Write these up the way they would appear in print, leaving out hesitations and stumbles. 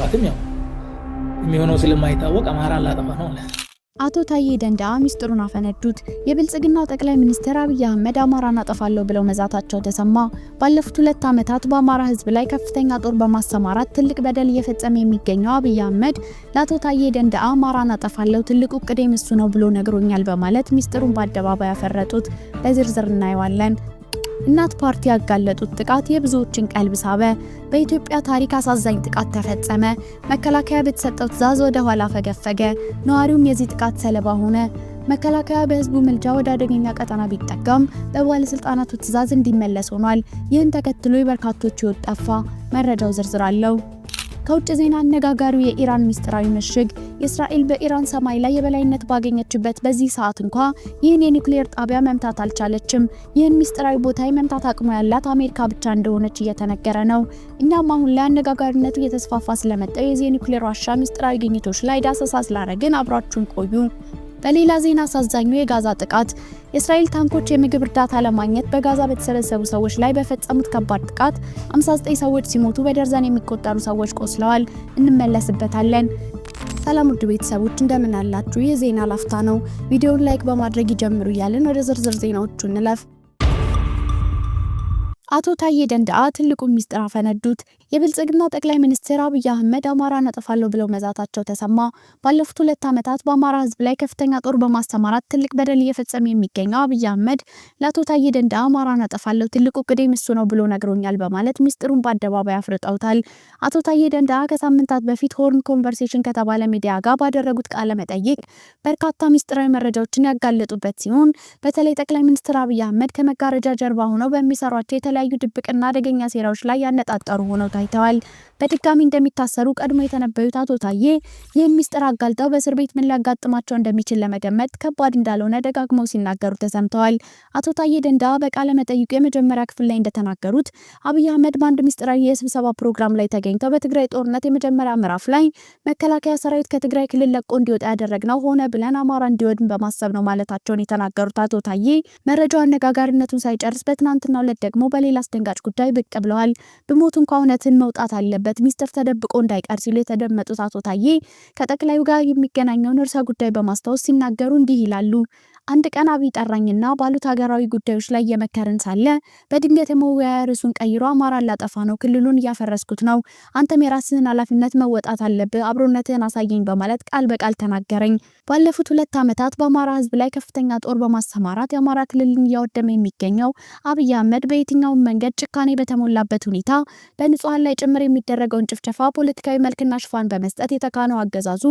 ምናልባትም ያው የሚሆነው ስለማይታወቅ አማራን ላጠፋ ነው አለ። አቶ ታዬ ደንደአ ሚስጥሩን አፈነዱት። የብልጽግናው ጠቅላይ ሚኒስትር አብይ አህመድ አማራን አጠፋለሁ ብለው መዛታቸው ተሰማ። ባለፉት 2 ዓመታት በአማራ ህዝብ ላይ ከፍተኛ ጦር በማሰማራት ትልቅ በደል እየፈጸመ የሚገኘው አብይ አህመድ ለአቶ ታዬ ደንደአ አማራን አጠፋለሁ ትልቁ እቅዴም እሱ ነው ብሎ ነግሮኛል በማለት ሚስጥሩን በአደባባይ ያፈረጡት። በዝርዝር እናየዋለን። እናት ፓርቲ ያጋለጡት ጥቃት የብዙዎችን ቀልብ ሳበ። በኢትዮጵያ ታሪክ አሳዛኝ ጥቃት ተፈጸመ። መከላከያ በተሰጠው ትዕዛዝ ወደ ኋላ ፈገፈገ። ነዋሪውም የዚህ ጥቃት ሰለባ ሆነ። መከላከያ በህዝቡ ምልጃ ወደ አደገኛ ቀጠና ቢጠጋም በባለስልጣናቱ ትዕዛዝ እንዲመለስ ሆኗል። ይህን ተከትሎ የበርካቶች ህይወት ጠፋ። መረጃው ዝርዝር አለው። ከውጭ ዜና አነጋጋሪው የኢራን ሚስጥራዊ ምሽግ። እስራኤል በኢራን ሰማይ ላይ የበላይነት ባገኘችበት በዚህ ሰዓት እንኳ ይህን የኒውክሌር ጣቢያ መምታት አልቻለችም። ይህን ሚስጥራዊ ቦታ የመምታት አቅሙ ያላት አሜሪካ ብቻ እንደሆነች እየተነገረ ነው። እኛም አሁን ላይ አነጋጋሪነቱ እየተስፋፋ ስለመጣው የዚህ የኒውክሌር ዋሻ ሚስጥራዊ ግኝቶች ላይ ዳሰሳ ስላደረግን አብራችሁን ቆዩ። በሌላ ዜና አሳዛኙ የጋዛ ጥቃት። የእስራኤል ታንኮች የምግብ እርዳታ ለማግኘት በጋዛ በተሰበሰቡ ሰዎች ላይ በፈጸሙት ከባድ ጥቃት 59 ሰዎች ሲሞቱ በደርዘን የሚቆጠሩ ሰዎች ቆስለዋል። እንመለስበታለን። ሰላም ውድ ቤተሰቦች እንደምን አላችሁ? የዜና ላፍታ ነው። ቪዲዮውን ላይክ በማድረግ ይጀምሩ እያልን ወደ ዝርዝር ዜናዎቹ እንለፍ። አቶ ታዬ ደንደአ ትልቁን ሚስጥር አፈነዱት። የብልጽግናው ጠቅላይ ሚኒስትር አብይ አህመድ አማራን አጠፋለሁ ብለው መዛታቸው ተሰማ። ባለፉት 2 ዓመታት በአማራ ህዝብ ላይ ከፍተኛ ጦር በማሰማራት ትልቅ በደል እየፈጸመ የሚገኘው አብይ አህመድ ለአቶ ታዬ ደንደአ አማራን አጠፋለሁ ትልቁ እቅዴም እሱ ነው ብሎ ነግሮኛል በማለት ሚስጥሩን በአደባባይ አፍርጠውታል። አቶ ታዬ ደንደአ ከሳምንታት በፊት ሆርን ኮንቨርሴሽን ከተባለ ሚዲያ ጋር ባደረጉት ቃለ መጠይቅ በርካታ ሚስጥራዊ መረጃዎችን ያጋለጡበት ሲሆን በተለይ ጠቅላይ ሚኒስትር አብይ አህመድ ከመጋረጃ ጀርባ ሆነው በሚሰሯቸው የተለያዩ ድብቅና አደገኛ ሴራዎች ላይ ያነጣጠሩ ሆነው ታይተዋል። በድጋሚ እንደሚታሰሩ ቀድሞ የተነበዩት አቶ ታዬ ይህን ሚስጥር አጋልጠው በእስር ቤት ምን ሊያጋጥማቸው እንደሚችል ለመገመት ከባድ እንዳልሆነ ደጋግመው ሲናገሩ ተሰምተዋል። አቶ ታዬ ደንደአ በቃለ መጠይቁ የመጀመሪያ ክፍል ላይ እንደተናገሩት አብይ አህመድ በአንድ ሚስጥራዊ የስብሰባ ፕሮግራም ላይ ተገኝተው በትግራይ ጦርነት የመጀመሪያ ምዕራፍ ላይ መከላከያ ሰራዊት ከትግራይ ክልል ለቆ እንዲወጣ ያደረግነው ሆነ ብለን አማራ እንዲወድም በማሰብ ነው ማለታቸውን የተናገሩት አቶ ታዬ መረጃው አነጋጋሪነቱን ሳይጨርስ በትናንትናው ዕለት ደግሞ በሌላ አስደንጋጭ ጉዳይ ብቅ ብለዋል። በሞቱ እንኳን እውነትን መውጣት አለበት፣ ሚስጥር ተደብቆ እንዳይቀር ሲሉ የተደመጡት አቶ ታዬ ከጠቅላዩ ጋር የሚገናኘውን ርዕሰ ጉዳይ በማስታወስ ሲናገሩ እንዲህ ይላሉ። አንድ ቀን አብይ ጠራኝና ባሉት ሀገራዊ ጉዳዮች ላይ የመከርን ሳለ በድንገት የመወያያ ርዕሱን ቀይሮ አማራን ላጠፋ ነው፣ ክልሉን እያፈረስኩት ነው፣ አንተም የራስህን ኃላፊነት መወጣት አለብህ፣ አብሮነትህን አሳየኝ በማለት ቃል በቃል ተናገረኝ። ባለፉት 2 ዓመታት በአማራ ህዝብ ላይ ከፍተኛ ጦር በማሰማራት የአማራ ክልልን እያወደመ የሚገኘው አብይ አህመድ በየትኛውም መንገድ ጭካኔ በተሞላበት ሁኔታ በንጹሃን ላይ ጭምር የሚደረገውን ጭፍጨፋ ፖለቲካዊ መልክና ሽፋን በመስጠት የተካነው አገዛዙ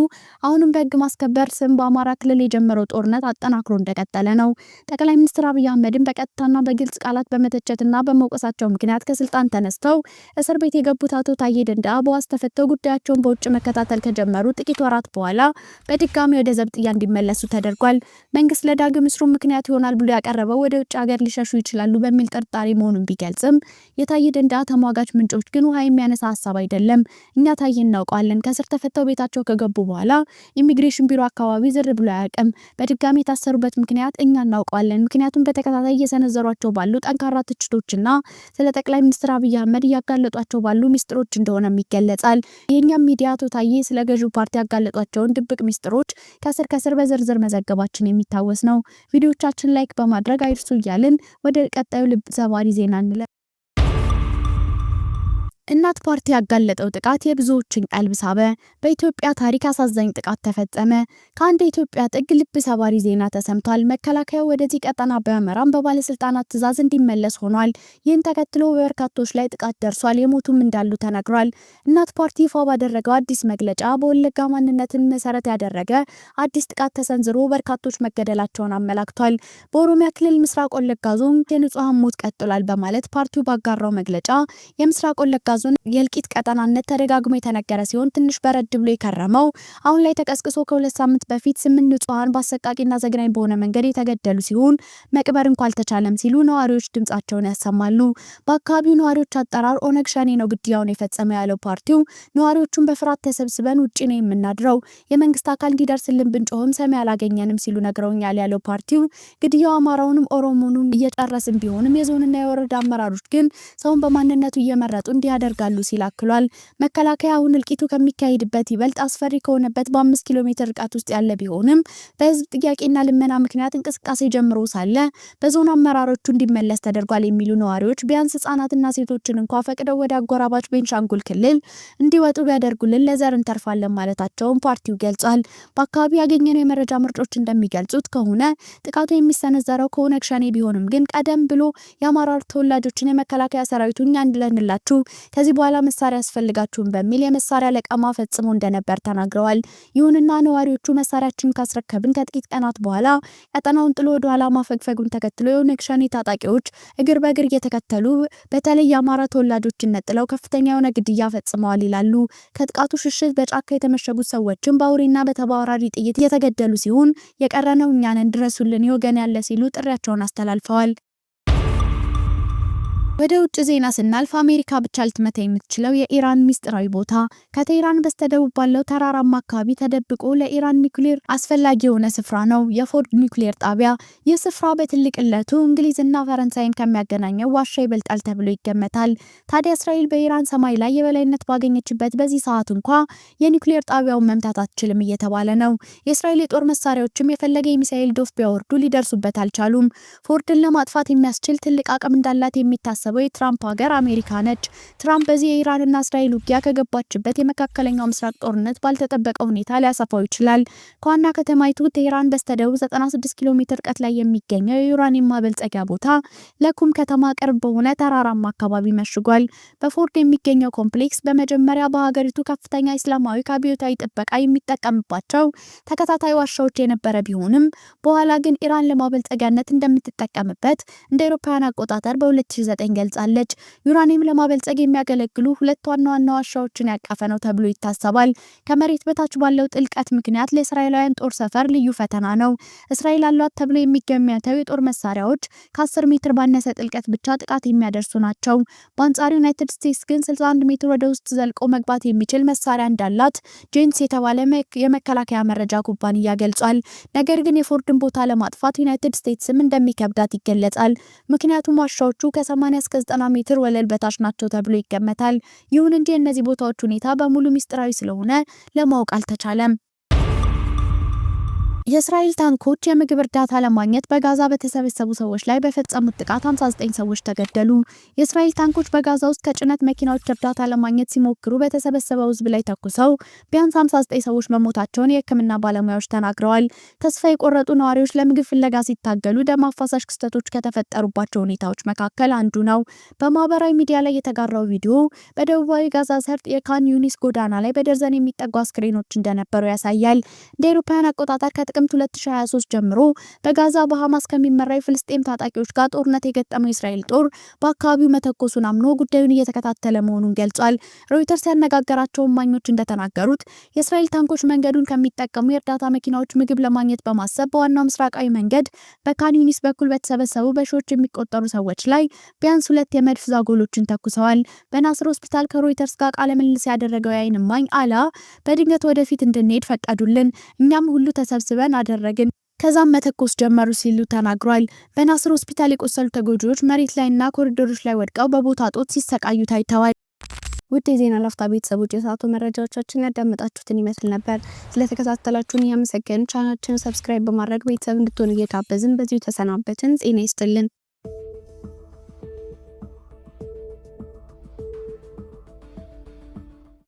አሁንም በህግ ማስከበር ስም በአማራ ክልል የጀመረው ጦርነት አጠናክሮ እንደቀጠለ ነው። ጠቅላይ ሚኒስትር አብይ አህመድን በቀጥታና በግልጽ ቃላት በመተቸትና በመውቀሳቸው ምክንያት ከስልጣን ተነስተው እስር ቤት የገቡት አቶ ታዬ ደንደአ በዋስ ተፈተው ጉዳያቸውን በውጭ መከታተል ከጀመሩ ጥቂት ወራት በኋላ በድጋሚ ወደ ዘብጥያ እንዲመለሱ ተደርጓል። መንግስት ለዳግም እስሩ ምክንያት ይሆናል ብሎ ያቀረበው ወደ ውጭ ሀገር ሊሸሹ ይችላሉ በሚል ጥርጣሬ መሆኑን ቢገልጽም የታዬ ደንደአ ተሟጋች ምንጮች ግን ውሃ የሚያነሳ ሀሳብ አይደለም፣ እኛ ታዬ እናውቀዋለን፣ ከስር ተፈተው ቤታቸው ከገቡ በኋላ ኢሚግሬሽን ቢሮ አካባቢ ዝር ብሎ አያውቅም፣ በድጋሚ የታሰሩበት ምክንያት እኛ እናውቀዋለን፣ ምክንያቱም በተከታታይ እየሰነዘሯቸው ባሉ ጠንካራ ትችቶችና ስለ ጠቅላይ ሚኒስትር አብይ አህመድ እያጋለጧቸው ባሉ ሚስጥሮች እንደሆነም ይገለጻል። የኛም ሚዲያ አቶ ታዬ ስለ ገዢው ፓርቲ ያጋለጧቸውን ድብቅ ሚስጥሮች ከስር በዝርዝር መዘገባችን የሚታወስ ነው። ቪዲዮቻችን ላይክ በማድረግ አይርሱ እያልን ወደ ቀጣዩ ልብ ሰባሪ ዜና እንለፍ። እናት ፓርቲ ያጋለጠው ጥቃት የብዙዎችን ቀልብ ሳበ። በኢትዮጵያ ታሪክ አሳዛኝ ጥቃት ተፈጸመ። ከአንድ የኢትዮጵያ ጥግ ልብ ሰባሪ ዜና ተሰምቷል። መከላከያው ወደዚህ ቀጠና በመራም በባለስልጣናት ትዕዛዝ እንዲመለስ ሆኗል። ይህን ተከትሎ በበርካቶች ላይ ጥቃት ደርሷል። የሞቱም እንዳሉ ተነግሯል። እናት ፓርቲ ይፋ ባደረገው አዲስ መግለጫ በወለጋ ማንነትን መሰረት ያደረገ አዲስ ጥቃት ተሰንዝሮ በርካቶች መገደላቸውን አመላክቷል። በኦሮሚያ ክልል ምስራቅ ወለጋ ዞን የንጹሃን ሞት ቀጥሏል በማለት ፓርቲው ባጋራው መግለጫ የምስራቅ ወለጋ ዞን የእልቂት ቀጠናነት ተደጋግሞ የተነገረ ሲሆን ትንሽ በረድ ብሎ የከረመው አሁን ላይ ተቀስቅሶ ከ2 ሳምንት በፊት 8 ንጹሃን በአሰቃቂና ዘግናኝ በሆነ መንገድ የተገደሉ ሲሆን መቅበር እንኳን አልተቻለም ሲሉ ነዋሪዎች ድምጻቸውን ያሰማሉ። በአካባቢው ነዋሪዎች አጠራር ኦነግ ሸኔ ነው ግድያውን የፈጸመው ያለው ፓርቲው ነዋሪዎቹን በፍርሃት ተሰብስበን ውጪ ነው የምናድረው፣ የመንግስት አካል እንዲደርስልን ብንጮህም ሰሚ አላገኘንም ሲሉ ነግረውኛል ያለው ፓርቲው ግድያው አማራውንም ኦሮሞንም እየጨረስን ቢሆንም የዞንና የወረዳ አመራሮች ግን ሰውን በማንነቱ እየመረጡ እንዲያደርጉ ያደርጋሉ ሲል አክሏል። መከላከያ አሁን እልቂቱ ከሚካሄድበት ይበልጥ አስፈሪ ከሆነበት በ5 ኪሎ ሜትር ርቀት ውስጥ ያለ ቢሆንም በህዝብ ጥያቄና ልመና ምክንያት እንቅስቃሴ ጀምሮ ሳለ በዞን አመራሮቹ እንዲመለስ ተደርጓል የሚሉ ነዋሪዎች ቢያንስ ህጻናትና ሴቶችን እንኳን ፈቅደው ወደ አጎራባች ቤንሻንጉል ክልል እንዲወጡ ቢያደርጉልን ለዘር እንተርፋለን ማለታቸውን ፓርቲው ገልጿል። በአካባቢው ያገኘነው የመረጃ ምንጮች እንደሚገልጹት ከሆነ ጥቃቱ የሚሰነዘረው ከኦነግ ሸኔ ቢሆንም ግን ቀደም ብሎ የአማራ ተወላጆችን የመከላከያ ሰራዊቱ እኛ እንድለንላችሁ ከዚህ በኋላ መሳሪያ ያስፈልጋችሁም በሚል የመሳሪያ ለቀማ ፈጽሞ እንደነበር ተናግረዋል። ይሁንና ነዋሪዎቹ መሳሪያችን ካስረከብን ከጥቂት ቀናት በኋላ ቀጠናውን ጥሎ ወደ ኋላ ማፈግፈጉን ተከትሎ የኦነግ ሸኔ ታጣቂዎች እግር በእግር እየተከተሉ በተለይ የአማራ ተወላጆችን ነጥለው ከፍተኛ የሆነ ግድያ ፈጽመዋል ይላሉ። ከጥቃቱ ሽሽት በጫካ የተመሸጉት ሰዎችም በአውሬና በተባራሪ ጥይት እየተገደሉ ሲሆን የቀረነው እኛ ነን ድረሱልን የወገን ያለ ሲሉ ጥሪያቸውን አስተላልፈዋል። ወደ ውጭ ዜና ስናልፍ አሜሪካ ብቻ ልትመታ የምትችለው የኢራን ሚስጥራዊ ቦታ ከቴህራን በስተደቡብ ባለው ተራራማ አካባቢ ተደብቆ ለኢራን ኒውክሌር አስፈላጊ የሆነ ስፍራ ነው፣ የፎርድ ኒውክሌር ጣቢያ። ይህ ስፍራ በትልቅነቱ እንግሊዝና ፈረንሳይን ከሚያገናኘው ዋሻ ይበልጣል ተብሎ ይገመታል። ታዲያ እስራኤል በኢራን ሰማይ ላይ የበላይነት ባገኘችበት በዚህ ሰዓት እንኳ የኒውክሌር ጣቢያውን መምታት አትችልም እየተባለ ነው። የእስራኤል የጦር መሳሪያዎችም የፈለገ የሚሳኤል ዶፍ ቢያወርዱ ሊደርሱበት አልቻሉም። ፎርድን ለማጥፋት የሚያስችል ትልቅ አቅም እንዳላት የሚታሰበው የትራምፕ ሀገር አሜሪካ ነች። ትራምፕ በዚህ የኢራንና እስራኤል ውጊያ ከገባችበት የመካከለኛው ምስራቅ ጦርነት ባልተጠበቀ ሁኔታ ሊያሰፋው ይችላል። ከዋና ከተማይቱ ቴህራን በስተደቡብ 96 ኪሎ ሜትር ርቀት ላይ የሚገኘው የዩራኒየም ማበልጸጊያ ቦታ ለኩም ከተማ ቅርብ በሆነ ተራራማ አካባቢ መሽጓል። በፎርድ የሚገኘው ኮምፕሌክስ በመጀመሪያ በሀገሪቱ ከፍተኛ እስላማዊ አብዮታዊ ጥበቃ የሚጠቀምባቸው ተከታታይ ዋሻዎች የነበረ ቢሆንም በኋላ ግን ኢራን ለማበልጸጊያነት እንደምትጠቀምበት እንደ አውሮፓውያን አቆጣጠር በ2009 ገልጻለች። ዩራኒየም ለማበልጸግ የሚያገለግሉ ሁለት ዋና ዋሻዎችን ያቀፈ ነው ተብሎ ይታሰባል። ከመሬት በታች ባለው ጥልቀት ምክንያት ለእስራኤላውያን ጦር ሰፈር ልዩ ፈተና ነው። እስራኤል አሏት ተብሎ የሚገመተው የጦር መሳሪያዎች ከ10 ሜትር ባነሰ ጥልቀት ብቻ ጥቃት የሚያደርሱ ናቸው። በአንጻሩ ዩናይትድ ስቴትስ ግን 61 ሜትር ወደ ውስጥ ዘልቆ መግባት የሚችል መሳሪያ እንዳላት ጄንስ የተባለ የመከላከያ መረጃ ኩባንያ ገልጿል። ነገር ግን የፎርድን ቦታ ለማጥፋት ዩናይትድ ስቴትስም እንደሚከብዳት ይገለጻል። ምክንያቱም ዋሻዎቹ ከ80 እስከ 90 ሜትር ወለል በታች ናቸው ተብሎ ይገመታል። ይሁን እንጂ እነዚህ ቦታዎች ሁኔታ በሙሉ ሚስጥራዊ ስለሆነ ለማወቅ አልተቻለም። የእስራኤል ታንኮች የምግብ እርዳታ ለማግኘት በጋዛ በተሰበሰቡ ሰዎች ላይ በፈጸሙት ጥቃት 59 ሰዎች ተገደሉ። የእስራኤል ታንኮች በጋዛ ውስጥ ከጭነት መኪናዎች እርዳታ ለማግኘት ሲሞክሩ በተሰበሰበው ሕዝብ ላይ ተኩሰው ቢያንስ 59 ሰዎች መሞታቸውን የሕክምና ባለሙያዎች ተናግረዋል። ተስፋ የቆረጡ ነዋሪዎች ለምግብ ፍለጋ ሲታገሉ ደም አፋሳሽ ክስተቶች ከተፈጠሩባቸው ሁኔታዎች መካከል አንዱ ነው። በማህበራዊ ሚዲያ ላይ የተጋራው ቪዲዮ በደቡባዊ ጋዛ ሰርጥ የካን ዩኒስ ጎዳና ላይ በደርዘን የሚጠጉ አስክሬኖች እንደነበሩ ያሳያል። እንደ አውሮፓውያን አቆጣጠር ጥቅምት 2023 ጀምሮ በጋዛ በሐማስ ከሚመራው የፍልስጤም ታጣቂዎች ጋር ጦርነት የገጠመው የእስራኤል ጦር በአካባቢው መተኮሱን አምኖ ጉዳዩን እየተከታተለ መሆኑን ገልጿል። ሮይተርስ ያነጋገራቸው እማኞች እንደተናገሩት የእስራኤል ታንኮች መንገዱን ከሚጠቀሙ የእርዳታ መኪናዎች ምግብ ለማግኘት በማሰብ በዋናው ምስራቃዊ መንገድ በካን ዩኒስ በኩል በተሰበሰቡ በሺዎች የሚቆጠሩ ሰዎች ላይ ቢያንስ 2 የመድፍ ዛጎሎችን ተኩሰዋል። በናስር ሆስፒታል ከሮይተርስ ጋር ቃለ ምልልስ ያደረገው የዓይን እማኝ አላ በድንገት ወደፊት እንድንሄድ ፈቀዱልን፣ እኛም ሁሉ ተሰብስበን አደረግን፣ ከዛም መተኮስ ጀመሩ ሲሉ ተናግሯል። በናስር ሆስፒታል የቆሰሉ ተጎጂዎች መሬት ላይና ኮሪዶሮች ላይ ወድቀው በቦታ ጦት ሲሰቃዩ ታይተዋል። ውድ የዜና ላፍታ ቤተሰቦች የሰዓቱ መረጃዎቻችን ያዳመጣችሁትን ይመስል ነበር። ስለተከታተላችሁን እያመሰገንን ቻናላችንን ሰብስክራይብ በማድረግ ቤተሰብ እንድትሆኑ እየጋበዝን በዚሁ ተሰናበትን። ጤና ይስጥልን።